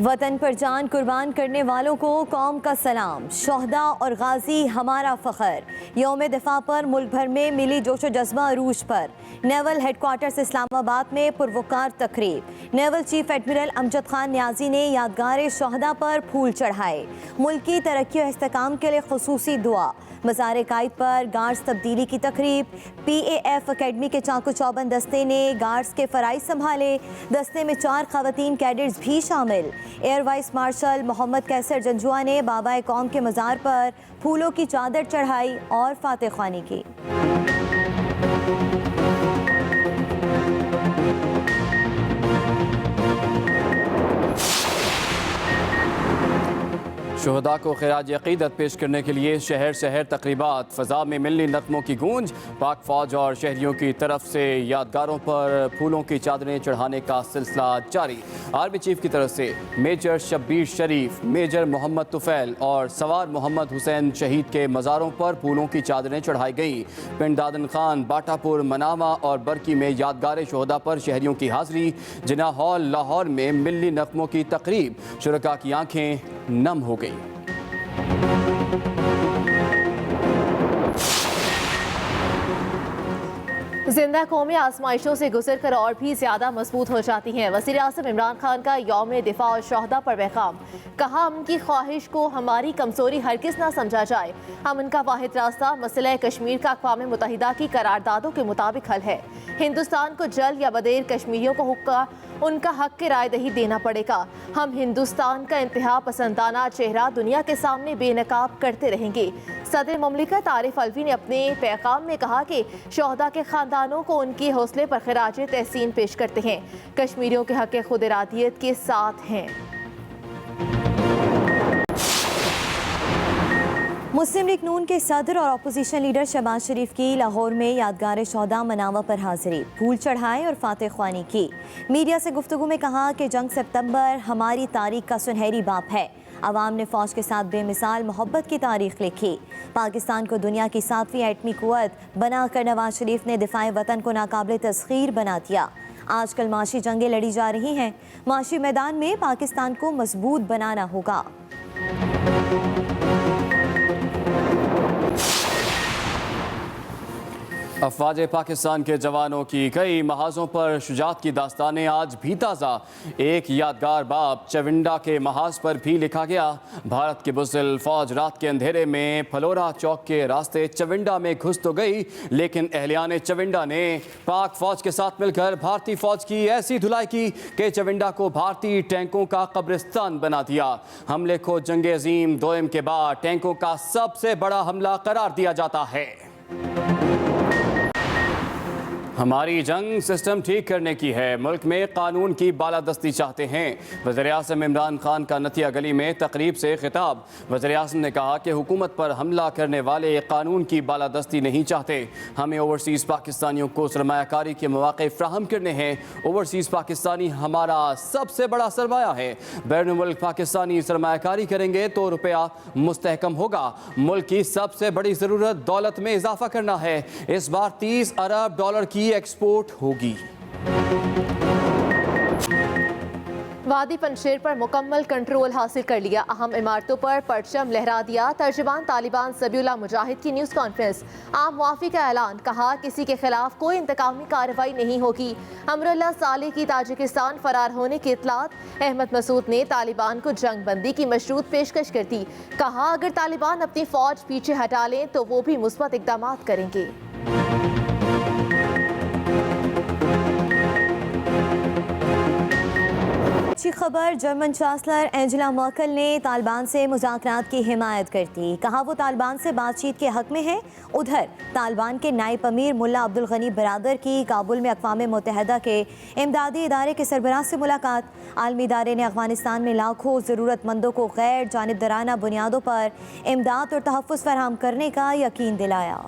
वतन पर जान कुर्बान करने वालों को कौम का सलाम। शोहदा और गाजी हमारा फ़ख्र। यौम दिफा पर मुल्क भर में मिली जोशो जज्बा अरूज पर। नेवल हेडक्वार्टर्स इस्लामाबाद में पुरवकार तकरीब। Naval chief admiral Amjad Khan Niazi ने यादगार शोहदा पर फूल चढ़ाए। मुल्क की तरक्की और इस्तेकाम के लिए खुसूसी दुआ। मज़ार कायद पर गार्ड्स तब्दीली की तकरीब। PAF अकेडमी के चाकू चौबंद दस्ते ने गार्ड्स के फ़राइज़ संभाले। दस्ते में 4 ख़वातीन कैडेट्स भी शामिल। Air vice marshal Mohammad Kaiser Janjua ने बाबा कौम के मज़ार पर फूलों की चादर चढ़ाई और फातह ख्वानी की। शुहदा को खिराज अक़ीदत पेश करने के लिए शहर शहर तकरीबात। फ़ज़ा में मिलनी नग़मों की गूंज। पाक फ़ौज और शहरियों की तरफ से यादगारों पर फूलों की चादरें चढ़ाने का सिलसिला जारी। आर्मी चीफ की तरफ से मेजर शब्बीर शरीफ, मेजर मोहम्मद तुफ़ैल और सवार मोहम्मद हुसैन शहीद के मज़ारों पर फूलों की चादरें चढ़ाई गईं। पिंड दादन खान, बाटापुर, मनावा और बरकी में यादगार शोहदा पर शहरियों की हाज़िरी। जिन्ना हॉल लाहौर में मिलनी नग़मों की तकरीब। शुरका की आँखें नम हो गई। जिंदा कौमें आजमाइशों से गुजर कर और भी ज्यादा मजबूत हो जाती हैं। वज़ीर आज़म इमरान खान का यौम दिफा और शोहदा पर पैगाम। कहा, उनकी ख्वाहिश को हमारी कमजोरी हरगिज़ ना समझा जाए। हम उनका वाहिद रास्ता मसला कश्मीर का अक़वाम मुत्तहिदा की करारदादों के मुताबिक हल है। हिंदुस्तान को जल्द या बदेर कश्मीरियों को उनका हक की राय दही देना पड़ेगा। हम हिंदुस्तान का इंतहा पसंदाना चेहरा दुनिया के सामने बेनकाब करते रहेंगे। सदर मुमलिकत आरिफ अलवी ने अपने पैगाम में कहा कि शोहदा के खानदानों को उनके हौसले पर खिराज तहसीन पेश करते हैं। कश्मीरियों के हक खुद इरादियत के साथ हैं। मुस्लिम लीग नून के सदर और अपोजिशन लीडर शहबाज शरीफ की लाहौर में यादगार शोहदा मनावा पर हाजिरी। फूल चढ़ाए और फातह ख्वानी की। मीडिया से गुफ्तगू में कहा कि जंग सितंबर हमारी तारीख का सुनहरी बाप है। अवाम ने फ़ौज के साथ बेमिसाल मोहब्बत की तारीख लिखी। पाकिस्तान को दुनिया की 7वीं एटमी कुव्वत बनाकर नवाज शरीफ ने दिफाए वतन को नाकाबिल तस्खीर बना दिया। आजकल माशी जंगें लड़ी जा रही हैं। माशी मैदान में पाकिस्तान को मजबूत बनाना होगा। अफवाज पाकिस्तान के जवानों की कई महाजों पर शुजात की दास्तानें आज भी ताज़ा। एक यादगार बाब चविंडा के महाज पर भी लिखा गया। भारत की बुज़दिल फौज रात के अंधेरे में फलोरा चौक के रास्ते चविंडा में घुस तो गई, लेकिन अहलियाने चविंडा ने पाक फौज के साथ मिलकर भारतीय फौज की ऐसी धुलाई की कि चविंडा को भारतीय टैंकों का कब्रिस्तान बना दिया। हमले को जंग अजीम दोयम के बाद टैंकों का सबसे बड़ा हमला करार दिया जाता है। हमारी जंग सिस्टम ठीक करने की है। मुल्क में कानून की बालादस्ती चाहते हैं। वज़ीर-ए-आज़म इमरान खान का नतिया गली में तकरीब से खिताब। वज़ीर-ए-आज़म ने कहा कि हुकूमत पर हमला करने वाले कानून की बालादस्ती नहीं चाहते। हमें ओवरसीज़ पाकिस्तानियों को सरमायाकारी के मौक़े फ़राहम करने हैं। ओवरसीज़ पाकिस्तानी हमारा सबसे बड़ा सरमाया है। बैरून मुल्क पाकिस्तानी सरमायाकारी करेंगे तो रुपया मुस्तहकम होगा। मुल्क की सबसे बड़ी ज़रूरत दौलत में इजाफा करना है। इस बार 30 अरब डॉलर की एक्सपोर्ट होगी। वादी पंजशेर पर मुकम्मल कंट्रोल हासिल कर लिया। अहम इमारतों पर परचम लहरा दिया। तर्जुमान तालिबान ज़बीउल्लाह मुजाहिद की न्यूज़ कॉन्फ्रेंस। आम मुआफ़ी का ऐलान। कहा, किसी के खिलाफ कोई इंतकामी कार्रवाई नहीं होगी। अमरुल्लाह साले की ताजिकिस्तान फरार होने की इतलात। अहमद मसूद ने तालिबान को जंग बंदी की मशरूत पेशकश कर दी। कहा, अगर तालिबान अपनी फ़ौज पीछे हटा लें तो वो भी मुस्बत इक़दाम करेंगे। अच्छी खबर, जर्मन चांसलर एंजेला मर्केल ने तालिबान से मुज़ाकरात की हिमायत कर दी। कहा, वो तालिबान से बातचीत के हक में है। उधर तालिबान के नायब अमीर मुल्ला अब्दुल गनी बरादर की काबुल में अक़वाम मुत्तहिदा के इमदादी इदारे के सरबराह से मुलाकात। आलमी इदारे ने अफ़गानिस्तान में लाखों ज़रूरतमंदों को गैर जानिबदाराना बुनियादों पर इमदाद और तहफ़्फ़ुज़ फराहम करने का यकीन दिलाया।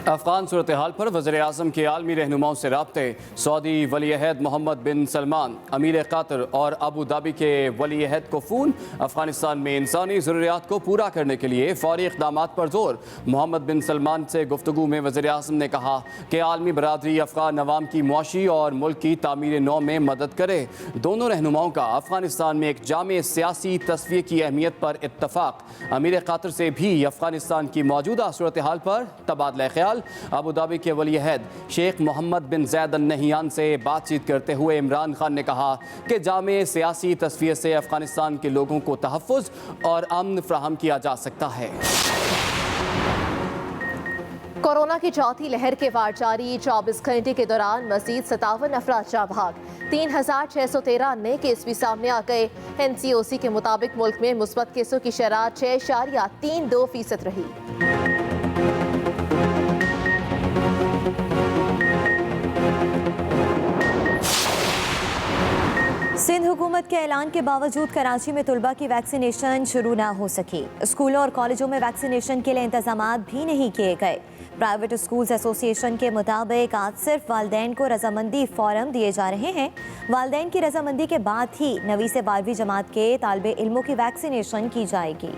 अफगान सूरत हाल पर वज़ीर आज़म के आलमी रहनुमाओं से राब्ते। सऊदी वली अहद मोहम्मद बिन सलमान, अमीर कतर और अबू धाबी के वली अहद को फ़ोन। अफगानिस्तान में इंसानी ज़रूरियात को पूरा करने के लिए फ़ौरी इक़दामात पर जोर। मोहम्मद बिन सलमान से गुफ्तगू में वज़ीर आज़म ने कहा कि आलमी बरादरी अफ़गान अवाम की मुआशी और मुल्क की तामीर नौ में मदद करे। दोनों रहनुमाओं का अफगानिस्तान में एक जामे सियासी तस्वीर की अहमियत पर इत्तफ़ाक़। अमीर कतर से भी अफगानिस्तान की मौजूदा सूरत हाल पर तबादला ख्याल। अबू धाबी के वली अहद शेख मोहम्मद बिन ज़ैद अल नहियान से बातचीत करते हुए इमरान खान ने कहा कि जामे सियासी तस्वीर से अफगानिस्तान के लोगों को तहफ़्फ़ुज़ और अमन फराहम किया जा सकता है। कोरोना की चौथी लहर के वार जारी। 24 घंटे के दौरान मजीद 57 अफराद जाँ भाग। 3613 नए केस भी सामने आ गए। NCOC के मुताबिक मुल्क में मुस्बत केसों की शरह 6.32% रही। सिंध हुकूमत के ऐलान के बावजूद कराची में तुलबा की वैक्सीनेशन शुरू ना हो सकी। स्कूलों और कॉलेजों में वैक्सीनेशन के लिए इंतजामात भी नहीं किए गए। प्राइवेट स्कूल्स एसोसिएशन के मुताबिक आज सिर्फ वालदैन को रजामंदी फॉर्म दिए जा रहे हैं। वालदैन की रजामंदी के बाद ही 9वीं से 12वीं जमात के तालिबे इल्मों की वैक्सीनेशन की जाएगी।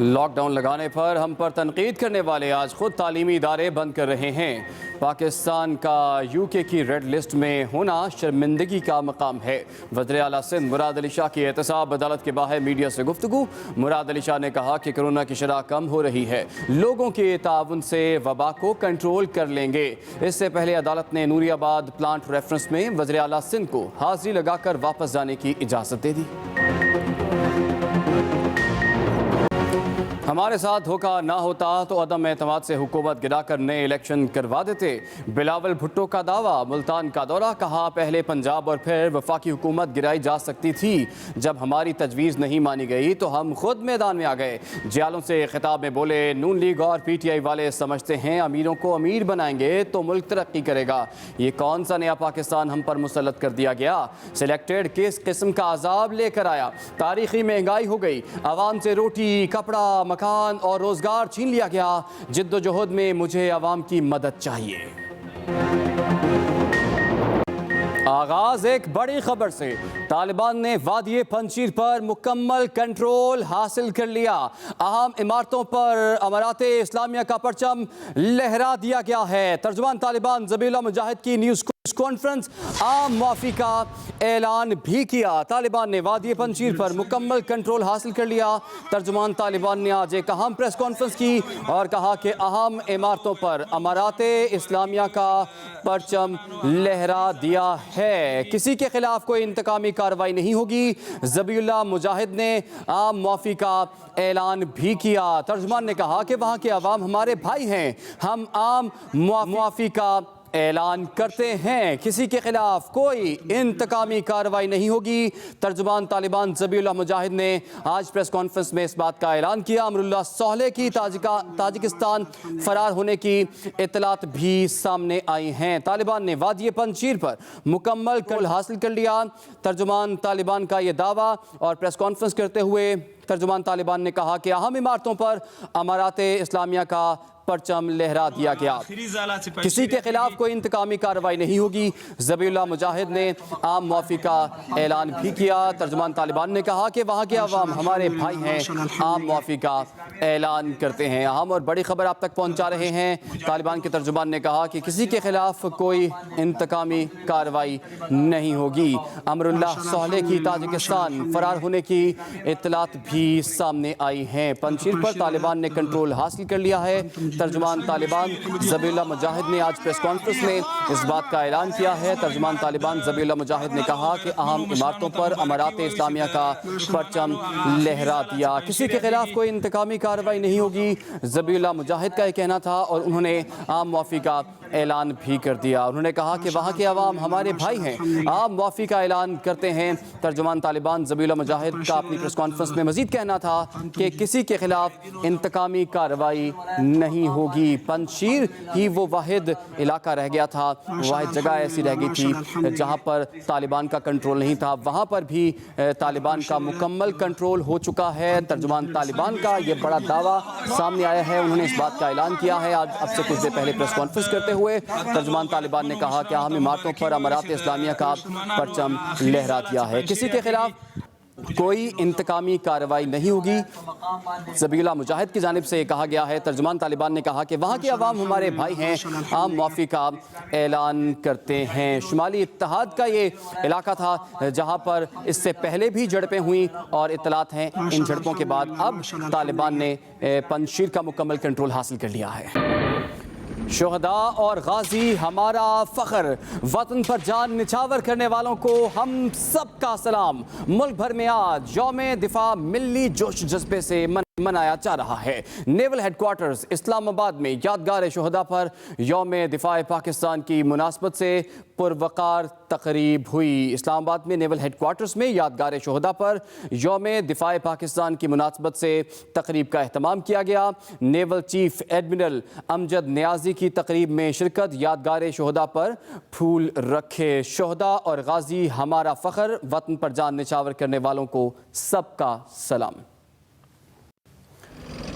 लॉकडाउन लगाने पर हम पर तनकीद करने वाले आज खुद तालीमी इदारे बंद कर रहे हैं। पाकिस्तान का UK की रेड लिस्ट में होना शर्मिंदगी का मकाम है। वज़ीर आला सिंध मुराद अली शाह की एहतसाब अदालत के बाहर मीडिया से गुफ्तगू। मुराद अली शाह ने कहा कि कोरोना की शरह कम हो रही है, लोगों के ताउन से वबा को कंट्रोल कर लेंगे। इससे पहले अदालत ने नूरियाबाद प्लांट रेफरेंस में वज़ीर आला सिंध को हाजिरी लगाकर वापस जाने की इजाज़त दे दी। हमारे साथ धोखा ना होता तो अदम एतमाद से हुकूमत गिराकर नए इलेक्शन करवा देते। बिलावल भुट्टो का दावा। मुल्तान का दौरा। कहा पहले पंजाब और फिर वफाकी हुकूमत गिराई जा सकती थी। जब हमारी तजवीज़ नहीं मानी गई तो हम खुद मैदान में आ गए। जियालों से खिताब में बोले नून लीग और PTI वाले समझते हैं अमीरों को अमीर बनाएंगे तो मुल्क तरक्की करेगा। ये कौन सा नया पाकिस्तान हम पर मुसल्लत कर दिया गया। सिलेक्टेड किस किस्म का अजाब लेकर आया। तारीखी महंगाई हो गई। आवाम से रोटी, कपड़ा, मकान और रोजगार छीन लिया गया। जिद्दोजहद में मुझे आवाम की मदद चाहिए। आगाज एक बड़ी खबर से। तालिबान ने वादी पंजीर पर मुकम्मल कंट्रोल हासिल कर लिया। अहम इमारतों पर अमराते इस्लामिया का परचम लहरा दिया गया है। तर्जुमान तालिबान ज़बीहुल्लाह मुजाहिद की न्यूज़ कॉन्फ्रेंस आम मुआफ़ी का ऐलान भी किया। तालिबान ने वादी पंजीर पर मुकम्मल कंट्रोल हासिल कर लिया। तर्जुमान तालिबान ने आज एक अहम प्रेस कॉन्फ्रेंस की और कहा कि अहम इमारतों पर अमराते इस्लामिया का परचम लहरा दिया है। किसी के खिलाफ कोई इंतकामी कार्रवाई नहीं होगी। ज़बीहुल्लाह मुजाहिद ने आम मुआफ़ी का ऐलान भी किया। तर्जुमान ने कहा कि वहाँ के अवाम हमारे भाई हैं। हम आम मुआफ़ी का ऐलान करते हैं। किसी के खिलाफ कोई इंतकामी कार्रवाई नहीं होगी। तर्जुमान तालिबान ज़बीहुल्लाह मुजाहिद ने आज प्रेस कॉन्फ्रेंस में इस बात का ऐलान किया। अमरुल्लाह सोहले की ताजिकिस्तान फरार होने की इतलात भी सामने आई हैं। तालिबान ने वादी पंजीर पर मुकम्मल कंट्रोल हासिल कर लिया। तर्जुमान तालिबान का ये दावा और प्रेस कॉन्फ्रेंस करते हुए तर्जुमान तालिबान ने कहा कि अहम इमारतों पर अमाराते इस्लामिया का परचम लहरा दिया गया। किसी के खिलाफ कोई इंतकामी कार्रवाई नहीं होगी। ज़बीहुल्लाह मुजाहिद ने आम मुआफ़ी का ऐलान भी किया। तर्जुमान तालिबान ने कहा कि वहाँ के अवाम हमारे भाई हैं। आम मुआफ़ी का ऐलान करते हैं। अहम और बड़ी खबर आप तक पहुँचा रहे हैं। तालिबान के तर्जुमान ने कहा कि किसी के खिलाफ कोई इंतकामी कार्रवाई नहीं होगी। अमरुल्लाह सोहले की ताजिकिस्तान फरार होने की इतलात भी सामने आई हैं। पंजीर पर तालिबान ने कंट्रोल हासिल कर लिया है। तर्जुमान तालिबान ज़बीहुल्लाह मुजाहिद ने आज प्रेस कॉन्फ्रेंस में इस बात का ऐलान किया है। तर्जुमान तालिबान ज़बीहुल्लाह मुजाहिद ने कहा कि अहम इमारतों पर अमराते इस्लामिया का परचम लहरा दिया। किसी के खिलाफ कोई इंतकामी कार्रवाई नहीं होगी। ज़बीहुल्लाह मुजाहिद का ये कहना था और उन्होंने आम मुआफ़ी का ऐलान भी कर दिया। उन्होंने कहा कि वहाँ के अवाम हमारे भाई हैं, आप मुआफ़ी का ऐलान करते हैं। तर्जुमान तालिबान ज़बीहुल्लाह मुजाहिद का अपनी प्रेस कॉन्फ्रेंस में मज़ीद कहना था कि किसी के खिलाफ इंतकामी कार्रवाई नहीं होगी। पंजशीर ही वो वाहिद इलाका रह गया था, वाहिद जगह ऐसी रह गई थी जहाँ पर तालिबान का कंट्रोल नहीं था। वहाँ पर भी तालिबान का मुकम्मल कंट्रोल हो चुका है। तर्जुमान तालिबान का ये बड़ा दावा सामने आया है। उन्होंने इस बात का ऐलान किया है आज अब से कुछ देर पहले प्रेस कॉन्फ्रेंस करते हुए। तर्जुमान तालिबान ने कहा कि अहम इमारतों पर अमरात इस्लामिया का परचम लहरा दिया है। किसी के खिलाफ कोई इंतकामी कार्रवाई नहीं होगी, ज़बीहुल्लाह मुजाहिद की जानिब से कहा गया है। तर्जुमान तालिबान ने कहा कि वहाँ के अवाम हमारे भाई हैं, आम मुआफ़ी का ऐलान करते हैं। शुमाली इत्तेहाद का ये इलाका था जहाँ पर इससे पहले भी झड़पें हुई और इत्तलात हैं इन झड़पों के बाद अब तालिबान ने पंजशीर का मुकम्मल कंट्रोल हासिल कर लिया है। शोहदा और गाजी हमारा फ़ख्र, वतन पर जान निछावर करने वालों को हम सबका सलाम। मुल्क भर में आज यौम दिफा मिली जोश जज्बे से मनाया जा रहा है। नेवल हेडक्वार्टर्स इस्लामाबाद में यादगार शोहदा पर यौम दिफा पाकिस्तान की मुनासबत से पुरवकार तकरीब हुई। इस्लामाबाद में नेवल हेडक्वार्टर्स में यादगार शोहदा पर यौम दिफा पाकिस्तान की मुनासबत से तकरीब का अहतमाम किया गया। Naval chief admiral Amjad Niazi की तकरीब में शिरकत, यादगार शोहदा पर फूल रखे। शोहदा और गाजी हमारा फ़ख्र, वतन पर जान निछावर करने वालों को सबका सलाम।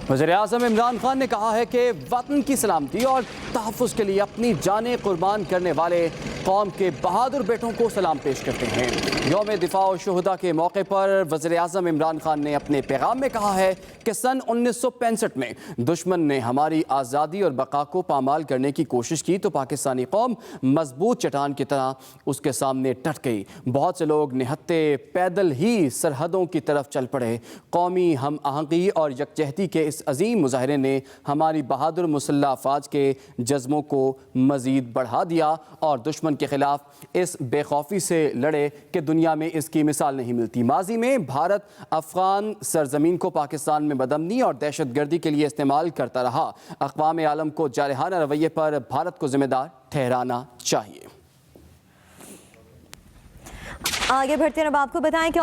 वज़ीर-ए-आज़म इमरान खान ने कहा है कि वतन की सलामती और तहफ़्फ़ुज़ के लिए अपनी जानें कुर्बान करने वाले कौम के बहादुर बेटों को सलाम पेश करते हैं। यौम दिफा और शोहदा के मौके पर वज़ीर-ए-आज़म इमरान खान ने अपने पैगाम में कहा है कि सन 1965 में दुश्मन ने हमारी आज़ादी और बका को पामाल करने की कोशिश की तो पाकिस्तानी कौम मजबूत चट्टान की तरह उसके सामने डट गई। बहुत से लोग निहत्ते पैदल ही सरहदों की तरफ चल पड़े। कौमी हम आहंगी और यकजहती के इस अजीम मुजाहरे ने हमारी बहादुर मुसल्लह अफवाज के जज्बों को मज़ीद बढ़ा दिया और दुश्मन के खिलाफ इस बेखौफी से लड़े कि दुनिया में इसकी मिसाल नहीं मिलती। माजी में भारत अफ़गान सरजमीन को पाकिस्तान में बदअमनी और दहशतगर्दी के लिए इस्तेमाल करता रहा। अक़वाम आलम को जारहाना रवैये पर भारत को जिम्मेदार ठहराना चाहिए। आगे बढ़ते हैं, अब आपको बताएं कि